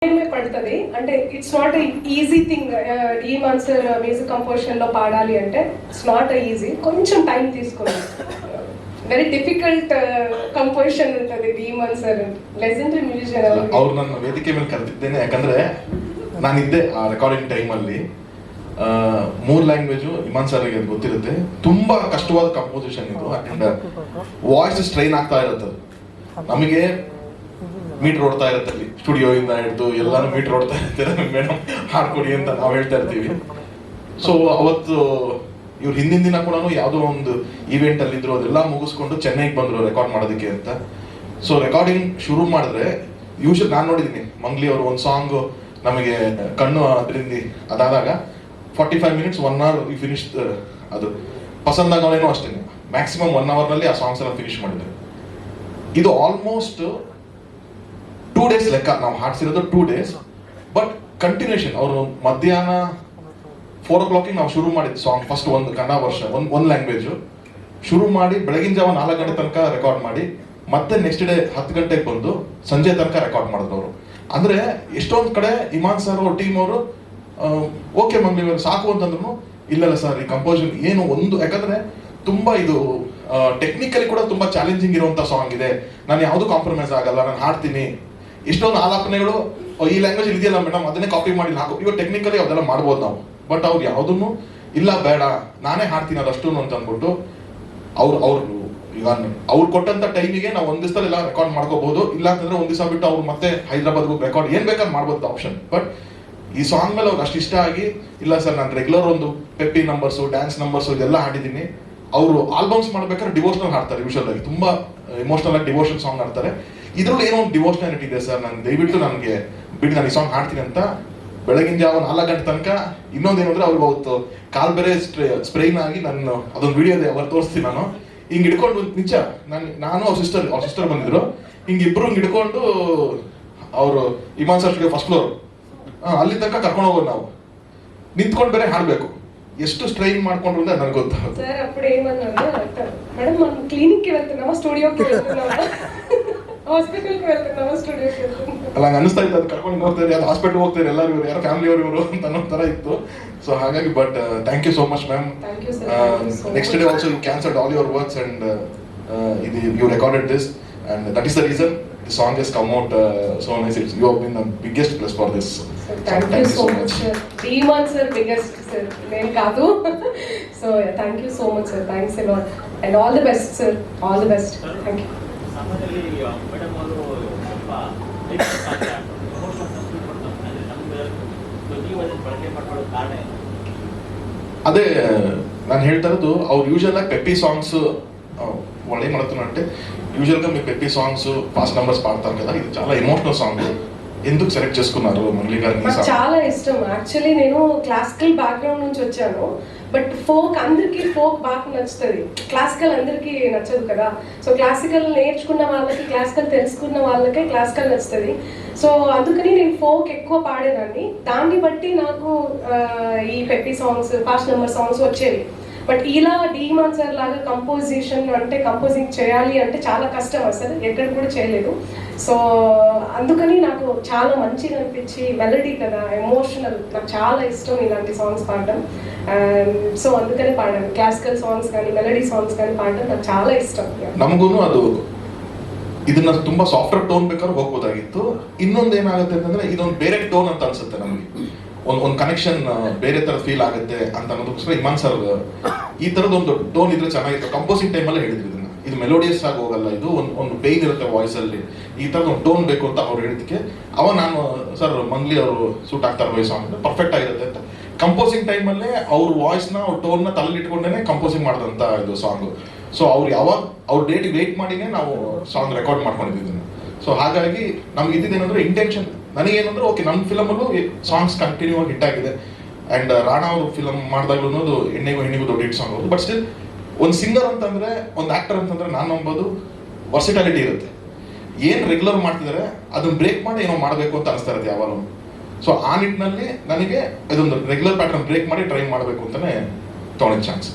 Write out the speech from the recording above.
పడుతుంది అంటే it's not easy thing. ఈ మంత్స్ మ్యూజిక్ కంపోజిషన్ లో పాడాలి అంటే ఇట్స్ నాట్ ఈజీ, కొంచెం టైం తీసుకున్నాను. ವೆರಿ ಡಿಫಿಕಲ್ಟ್ ಕಂಪೋಸಿಷನ್ ಅಂತದೆ D Imman sir legendary musician. ಅವ್ರು ನನ್ನ ವೇದಿಕೆ ಮೇಲೆ ಕರೆದಿದ್ದೇನೆ ಯಾಕಂದ್ರೆ ನಾನಿದ್ದೆ ಆ ರೆಕಾರ್ಡಿಂಗ್ ಟೈಮಲ್ಲಿ. 3 ಲ್ಯಾಂಗ್ವೇಜು ಇಮಾನ್ ಸರ್ಗೆ ಅದು ಗೊತ್ತಿರುತ್ತೆ. ತುಂಬಾ ಕಷ್ಟವಾದ ಕಂಪೋಸಿಷನ್ ಇದು. ಅಂಡ್ ವಾಯ್ಸ್ ಸ್ಟ್ರೈನ್ ಆಗ್ತಾ ಇರುತ್ತೆ. ನಮಗೆ ಮೀಟರ್ ಓಡ್ತಾ ಇರುತ್ತೆ ಅಲ್ಲಿ, ಸ್ಟುಡಿಯೋ ಇಂದ ಹಿಡಿದು ಎಲ್ಲಾನು ಮೀಟರ್ ಓಡ್ತಾ ಇರ್ತಾರೆ. ಮೇಡಮ್ ಹಾಡ್ಕೊಡಿ ಅಂತ ನಾವು ಹೇಳ್ತಾ ಇರ್ತೀವಿ. ಸೊ ಅವತ್ತು ಇವ್ರು ಹಿಂದಿನ ದಿನ ಕೂಡ ಯಾವುದೋ ಒಂದು ಈವೆಂಟ್ ಅಲ್ಲಿ ಇದ್ರು, ಅದೆಲ್ಲ ಮುಗಿಸ್ಕೊಂಡು ಚೆನ್ನೈಗೆ ಬಂದ್ರು ರೆಕಾರ್ಡ್ ಮಾಡೋದಕ್ಕೆ ಅಂತ. ಸೊ ರೆಕಾರ್ಡಿಂಗ್ ಶುರು ಮಾಡಿದ್ರೆ ಯೂಶಲ್ ನಾನು ನೋಡಿದ್ದೀನಿ ಮಂಗ್ಲಿ ಅವರು ಒಂದು ಸಾಂಗ್ ನಮಗೆ ಕಣ್ಣು ಅದರಿಂದ ಅದಾದಾಗ 45 minutes 1 hour ಫಿನಿಶ್. ಅದು ಪಸಂದಾಗಲೇನೋ ಅಷ್ಟೇ, ಮ್ಯಾಕ್ಸಿಮಮ್ 1 hour ನಲ್ಲಿ ಆ ಸಾಂಗ್ಸ್ ಎಲ್ಲ ಫಿನಿಶ್ ಮಾಡಿದ್ರು. ಇದು ಆಲ್ಮೋಸ್ಟ್ 2 days ಲೆಕ್ಕ ನಾವು ಹಾಡ್ಸಿರೋದು 2 days. ಬಟ್ ಕಂಟಿನ್ಯೂಷನ್ ಅವರು ಮಧ್ಯಾಹ್ನ 4 o'clock ನಾವು ಶುರು ಮಾಡಿದ್ದು ಸಾಂಗ್. ಫಸ್ಟ್ ಒಂದು ಕನ್ನಡ ವರ್ಷ ಒಂದು ಲ್ಯಾಂಗ್ವೇಜ್ ಶುರು ಮಾಡಿ ಬೆಳಗಿನ ಜಾವ 4 ಗಂಟೆ ತನಕ ರೆಕಾರ್ಡ್ ಮಾಡಿ ಮತ್ತೆ ನೆಕ್ಸ್ಟ್ ಡೇ 10 ಗಂಟೆಗೆ ಬಂದು ಸಂಜೆ ತನಕ ರೆಕಾರ್ಡ್ ಮಾಡಿದ್ರು ಅವರು. ಅಂದ್ರೆ ಎಷ್ಟೊಂದು ಕಡೆ ಇಮಾನ್ ಸರ್ ಅವ್ರ ಟೀಮ್ ಅವರು ಓಕೆ ಮಂಗ್ಲಿ ಸಾಕು ಅಂತಂದ್ರು, ಇಲ್ಲ ಸರ್ ಈ ಕಂಪೋಸಿಷನ್ ಏನು ಒಂದು, ಯಾಕಂದ್ರೆ ತುಂಬಾ ಇದು ಟೆಕ್ನಿಕಲಿ ಕೂಡ ತುಂಬಾ ಚಾಲೆಂಜಿಂಗ್ ಇರುವಂತ ಸಾಂಗ್ ಇದೆ. ನಾನು ಯಾವ್ದು ಕಾಂಪ್ರಮೈಸ್ ಆಗಲ್ಲ, ನಾನು ಹಾಡ್ತೀನಿ. ಎಷ್ಟೊಂದು ಆಲಾಪನೆಗಳು ಈ ಲ್ಯಾಂಗ್ವೇಜ್ ಇದೆಯಲ್ಲ ಮೇಡಮ್ ಅದನ್ನೇ ಕಾಪಿ ಮಾಡಿ ಹಾಕೋ, ಇವಾಗ ಟೆಕ್ನಿಕಲಿ ಅದೆಲ್ಲ ಮಾಡ್ಬೋದು ನಾವು. ಬಟ್ ಅವ್ರು ಯಾವುದನ್ನು ಇಲ್ಲ ಬೇಡ ನಾನೇ ಹಾಡ್ತೀನಿ ಅದಷ್ಟು ಅಂತ ಅಂದ್ಬಿಟ್ಟು ಅವ್ರು ಈಗ ಅವ್ರು ಕೊಟ್ಟಂತ ಟೈಮಿಗೆ ನಾವು ಒಂದ್ ದಿವಸದಲ್ಲಿ ಎಲ್ಲ ರೆಕಾರ್ಡ್ ಮಾಡ್ಕೋಬಹುದು. ಇಲ್ಲ ಅಂತಂದ್ರೆ ಒಂದ್ ದಿವಸ ಬಿಟ್ಟು ಅವ್ರು ಮತ್ತೆ ಹೈದರಾಬಾದ್ಗೂ ರೆಕಾರ್ಡ್ ಏನ್ ಬೇಕಾದ್ರೆ ಮಾಡ್ಬೋದು ಆಪ್ಷನ್. ಬಟ್ ಈ ಸಾಂಗ್ ಮೇಲೆ ಅವ್ರು ಅಷ್ಟು ಇಷ್ಟ ಆಗಿ, ಇಲ್ಲ ಸರ್ ನಾನು ರೆಗ್ಯುಲರ್ ಒಂದು ಪೆಪ್ಪಿ ನಂಬರ್ಸು ಡ್ಯಾನ್ಸ್ ನಂಬರ್ಸು ಇದೆಲ್ಲ ಹಾಡಿದ್ದೀನಿ. ಅವರು ಆಲ್ಬಮ್ಸ್ ಮಾಡ್ಬೇಕಾದ್ರೆ ಡಿವೋಷನಲ್ ಹಾಡ್ತಾರೆ, ಯೂಶಲ್ ಆಗಿ ತುಂಬಾ ಎಮೋಷನಲ್ ಆಗಿ ಡಿವೋಷನಲ್ ಸಾಂಗ್ ಹಾಡ್ತಾರೆ. ಇದ್ರಲ್ಲಿ ಏನೋ ಒಂದು ಡಿವೋಷನಾಲಿಟಿ ಇದೆ ಸರ್, ನಾನು ದಯವಿಟ್ಟು ನನಗೆ ಬಿಡಿ ನಾನು ಈ ಸಾಂಗ್ ಹಾಡ್ತೀನಿ ಅಂತ ಬೆಳಗಿನ ಜಾವ 4 ಗಂಟೆ ತನಕ. ಇನ್ನೊಂದೇನಂದ್ರೆ ಅವ್ರಿಗೆ ಅವತ್ತು ಕಾಲ್ ಬೇರೆ ಸ್ಪ್ರೈನ್ ಆಗಿ ನಾನು ಅದೊಂದು ವಿಡಿಯೋ ಇದೆ ಅವ್ರು ತೋರಿಸ್ತೀನಿ. ನಾನು ಹಿಂಗ್ ಹಿಡ್ಕೊಂಡು ನಿಜ ನಾನು ಅವ್ರ ಸಿಸ್ಟರ್ ಬಂದಿದ್ರು, ಹಿಂಗ್ ಇಬ್ರು ಹಿಂಗ್ ಹಿಡ್ಕೊಂಡು ಅವರು ಇಮಾನ್ ಸರ್ ಫಸ್ಟ್ ಫ್ಲೋರ್ ಅಲ್ಲಿ ತನಕ ಕರ್ಕೊಂಡು ಹೋಗೋದು ನಾವು, ನಿಂತ್ಕೊಂಡು ಬೇರೆ ಹಾಡ್ಬೇಕು. ಎಷ್ಟು ಸ್ಟ್ರೈನ್ ಮಾಡ್ಕೊಂಡ್ರು ಅಂತ ನನಗೆ ಗೊತ್ತಾಗುತ್ತೆ. సార్ అప్పుడు ఏమన్నాను మేడం మనం క్లినిక్ కి వెళ్తున్నామా స్టూడియోకి వెళ్తున్నామా ಹಾಸ್ಪಿಟಲ್ ಗೆ వెళ్తున్నామా ಸ್ಟುಡಿಯೋకి వెళ్తున్నామా ಅಲ್ಲ ಅನಿಸ್ತಾ ಇತ್ತು. ಅದು ಕರ್ಕೊಂಡು ಹೋಗ್ತಾರೆ, ಅದು ಹಾಸ್ಪಿಟಲ್ ಹೋಗ್ತಾರೆ, ಎಲ್ಲರೂ ಇವರು ಯಾರೋ ಫ್ಯಾಮಿಲಿ ಅವರು ಇವರು ಅಂತ ಅನ್ನೋ ತರ ಇತ್ತು. ಸೊ ಹಾಗಾಗಿ but thank you so much ma'am. Next day also you cancelled all your works and you recorded this and that is the reason the song has come out so nice. You have been the biggest plus for this. Thank you so much sir. Demon sir biggest sir name kaadu. So thank you so much sir, thanks a lot and all the best sir, all the best. Thank you. ಸಾಮಾನ್ಯದಲ್ಲಿ madam ಅವರು ಸ್ವಲ್ಪ ಬಳಕೆ ಮಾಡ್ಕೊಳ್ಳೋ ಕಾರಣ ಅದೇ ನಾನು ಹೇಳ್ತಾ ಇರೋದು. ಅವ್ರು ಯೂಶಲ್ ಆಗಿ ಪೆಪ್ಪಿ ಸಾಂಗ್ಸ್ ಒಳ್ಳೆ ಮಾಡ್ತಾನೆ అంటే యూజువల్ గా మీ పెప్పి సాంగ్స్ ఫాస్ట్ నంబర్స్ పాడతారు కదా, ఇది చాలా ఎమోషనల్ సాంగ్. ఎందుకు సెలెక్ట్ చేసుకున్నారు మంగ్లీ గారిని? నాకు చాలా ఇష్టం. యాక్చువల్లీ నేను క్లాసికల్ బ్యాక్గ్రౌండ్ నుంచి వచ్చాను, బట్ ఫోక్ అందరికీ ఫోక్ బాగా నచ్చుతుంది, క్లాసికల్ అందరికీ నచ్చదు కదా. సో క్లాసికల్ నేర్చుకున్న వాళ్ళకి, క్లాసికల్ తెలుసుకున్న వాళ్ళకే క్లాసికల్ నచ్చుతుంది. సో అందుకని నేను ఫోక్ ఎక్కువ పాడేదాన్ని. దాన్ని బట్టి నాకు ఈ peppy songs, fast number songs వచ్చేవి. బట్ ఇలా డీమాన్ సార్ లాగా కంపోజిషన్ అంటే కంపోజింగ్ చేయాలి అంటే చాలా కష్టం, అసలు ఎక్కడ కూడా చేయలేదు. సో అందుకని నాకు చాలా మంచిగా అనిపించి, మెలడీ కదా, ఎమోషనల్, నాకు చాలా ఇష్టం ఇలాంటి సాంగ్స్ పాడడం. సో అందుకని పాడాను. క్లాసికల్ సాంగ్స్ కానీ మెలడీ సాంగ్స్ కానీ పాడడం నాకు చాలా ఇష్టం. ನಮಗೂ ಅದು ಇದನ್ನ ತುಂಬಾ ಸಾಫ್ಟ್ವೇರ್ ಟೋನ್ ಬೇಕಾದ್ರೆ ಹೋಗ್ಬೋದಾಗಿತ್ತು. ಇನ್ನೊಂದು ಏನಾಗುತ್ತೆ ಅಂತಂದ್ರೆ ಇದೊಂದು ಬೇರೆ ಟೋನ್ ಅಂತ ಅನ್ಸುತ್ತೆ ನಮಗೆ, ಒಂದು ಕನೆಕ್ಷನ್ ಬೇರೆ ತರ ಫೀಲ್ ಆಗುತ್ತೆ ಅಂತ ಅನ್ನೋದಕ್ಕೋಸ್ಕರ ಇಮಾನ್ ಸರ್ ಈ ತರದ ಒಂದು ಟೋನ್ ಇದ್ರೆ ಚೆನ್ನಾಗಿತ್ತು. ಕಂಪೋಸಿಂಗ್ ಟೈಮಲ್ಲೇ ಹೇಳಿದ್ರು ಇದನ್ನ, ಇದು ಮೆಲೋಡಿಯಸ್ ಆಗಿ ಹೋಗಲ್ಲ, ಇದು ಒಂದು ಪೇನ್ ಇರುತ್ತೆ ವಾಯ್ಸ್ ಅಲ್ಲಿ, ಈ ತರದ ಒಂದು ಟೋನ್ ಬೇಕು ಅಂತ ಅವ್ರು ಹೇಳಿದಕ್ಕೆ ಅವಾಗ ನಾನು ಸರ್ ಮಂಗ್ಲಿ ಅವರು ಸೂಟ್ ಆಗ್ತಾರೆ ವಾಯ್ಸ್ ಸಾಂಗ್ ಪರ್ಫೆಕ್ಟ್ ಆಗಿರುತ್ತೆ ಅಂತ. ಕಂಪೋಸಿಂಗ್ ಟೈಮಲ್ಲೇ ಅವ್ರ ವಾಯ್ಸ್ನ ಅವ್ರ ಟೋನ್ನ ತಲೆಯಲ್ಲಿ ಇಟ್ಕೊಂಡೇನೆ ಕಂಪೋಸಿಂಗ್ ಮಾಡಿದಂತ ಇದು ಸಾಂಗ್. ಸೊ ಅವ್ರು ಯಾವಾಗ ಅವ್ರ ಡೇಟಿಗೆ ವೇಟ್ ಮಾಡಿನೇ ನಾವು ಸಾಂಗ್ ರೆಕಾರ್ಡ್ ಮಾಡ್ಕೊಂಡಿದ್ದೀವಿ. ಸೊ ಹಾಗಾಗಿ ನಮ್ಗೆ ಇದ್ದಿದ್ದೇನಂದ್ರೆ ಇಂಟೆನ್ಷನ್ ನನಗೇನಂದ್ರೆ ಓಕೆ ನಮ್ಮ ಫಿಲಮಲ್ಲೂ ಸಾಂಗ್ಸ್ ಕಂಟಿನ್ಯೂ ಆಗಿ ಹಿಟ್ ಆಗಿದೆ. ಅಂಡ್ ರಾಣಾ ಅವರು ಫಿಲಮ್ ಮಾಡಿದಾಗ್ಲೂ ಅನ್ನೋದು ಹೆಣ್ಣಿಗೂ ದೊಡ್ಡ ಹಿಟ್ ಸಾಂಗ್ ಹೌದು. ಬಟ್ ಸ್ಟಿಲ್ ಒಂದು ಸಿಂಗರ್ ಅಂತಂದ್ರೆ, ಒಂದು ಆಕ್ಟರ್ ಅಂತಂದ್ರೆ ನಾನು ನಂಬೋದು ವರ್ಸಿಟಾಲಿಟಿ ಇರುತ್ತೆ. ಏನ್ ರೆಗ್ಯುಲರ್ ಮಾಡ್ತಿದ್ದಾರೆ ಅದನ್ನ ಬ್ರೇಕ್ ಮಾಡಿ ಏನೋ ಮಾಡಬೇಕು ಅಂತ ಅನಿಸ್ತಾ ಇರುತ್ತೆ ಯಾವಾಗಲೂ. ಸೊ ಆ ನಿಟ್ಟಿನಲ್ಲಿ ನನಗೆ ಇದೊಂದು ರೆಗ್ಯುಲರ್ ಪ್ಯಾಟರ್ನ್ ಬ್ರೇಕ್ ಮಾಡಿ ಟ್ರೈ ಮಾಡಬೇಕು ಅಂತಾನೆ ತಗೊಂಡಿದ್ದ ಚಾನ್ಸ್.